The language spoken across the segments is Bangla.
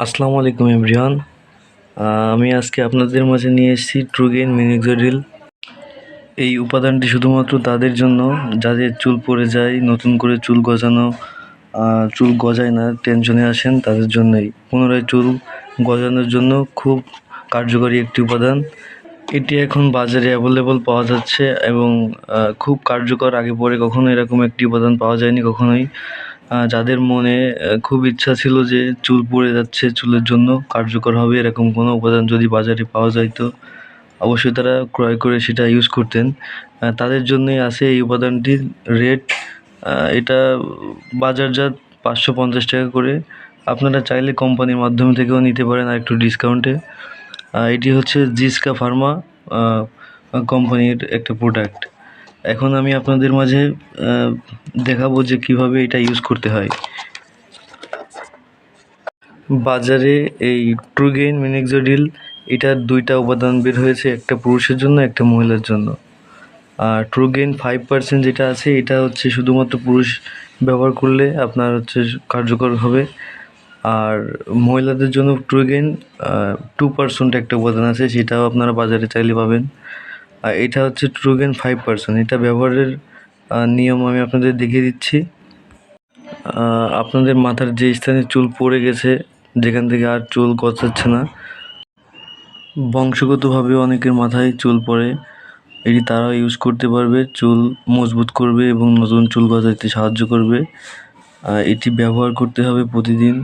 আসসালামু আলাইকুম এভরিওয়ান। আমি আজকে আপনাদের মাঝে নিয়ে এসেছি ট্রুগেইন মিনোক্সিডিল। এই উপাদানটি শুধুমাত্র তাদের জন্য যাদের চুল পড়ে যায়, নতুন করে চুল গজানো, চুল গজায় না, টেনশনে আসেন তাদের জন্যই। পুনরায় চুল গজানোর জন্য খুব কার্যকরী একটি উপাদান। এটি এখন বাজারে অ্যাভেলেবল পাওয়া যাচ্ছে এবং খুব কার্যকর। আগে পরে কখনো এরকম একটি উপাদান পাওয়া যায়নি কখনোই। যাদের মনে খুব ইচ্ছা ছিল যে চুল পড়ে যাচ্ছে, চুলের জন্য কার্যকর হবে এরকম কোনো উপাদান যদি বাজারে পাওয়া যাইতো, অবশ্যই তারা ক্রয় করে সেটা ইউজ করতেন। তাদের জন্যই আছে এই উপাদানটির রেট। এটা বাজারজাত 550 টাকা করে। আপনারা চাইলে কোম্পানির মাধ্যম থেকেও নিতে পারেন আর একটু ডিসকাউন্টে। এটি হচ্ছে জিসকা ফার্মা কোম্পানির একটা প্রোডাক্ট। এখন আমি আপনাদের মাঝে দেখাবো যে কিভাবে এটা ইউজ করতে হয়। বাজারে এই ট্রুগেইন মিনোক্সিডিল এটার দুইটা উপাদান বের হয়েছে, একটা পুরুষের জন্য, একটা মহিলার জন্য। আর ট্রুগেইন 5% যেটা আছে এটা হচ্ছে শুধুমাত্র পুরুষ ব্যবহার করলে আপনার হচ্ছে কার্যকর হবে। আর মহিলাদের জন্য ট্রুগেইন 2% একটা উপাদান আছে, সেটাও আপনারা বাজারে চাইলে পাবেন। আর এটা হচ্ছে ট্রুগেইন 5%। এটা ব্যবহারের নিয়ম আমি আপনাদের দেখিয়ে দিচ্ছি। আপনাদের মাথার যে স্থানে চুল পড়ে গেছে, যেখান থেকে আর চুল গজাচ্ছে না, বংশগতভাবে অনেকের মাথায় চুল পড়ে, এটি তারাও ইউজ করতে পারবে। চুল মজবুত করবে এবং নতুন চুল গজাতে সাহায্য করবে। এটি ব্যবহার করতে হবে প্রতিদিন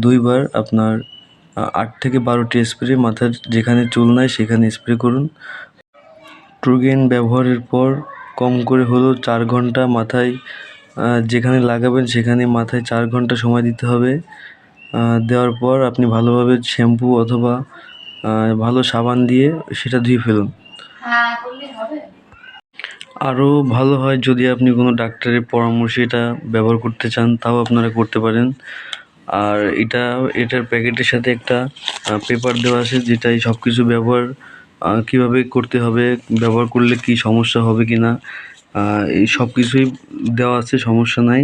2 বার। আপনার 8 থেকে 12টি স্প্রে মাথার যেখানে চুল নাই সেখানে স্প্রে করুন। ট্রুগেইন ব্যবহারের পর কম করে হলেও 4 ঘন্টা মাথায় যেখানে লাগাবেন সেখানে মাথায় 4 ঘন্টা সময় দিতে হবে। দেওয়ার পর আপনি ভালোভাবে শ্যাম্পু অথবা ভালো সাবান দিয়ে সেটা ধুয়ে ফেলুন। আরও ভালো হয় যদি আপনি কোনো ডাক্তারের পরামর্শে এটা ব্যবহার করতে চান, তাও আপনারা করতে পারেন। আর এটার প্যাকেটের সাথে একটা পেপার দেওয়া আছে যেটাই সব কিছু ব্যবহার কীভাবে করতে হবে, ব্যবহার করলে কী সমস্যা হবে কি না, এই সব কিছুই দেওয়া আছে, সমস্যা নাই।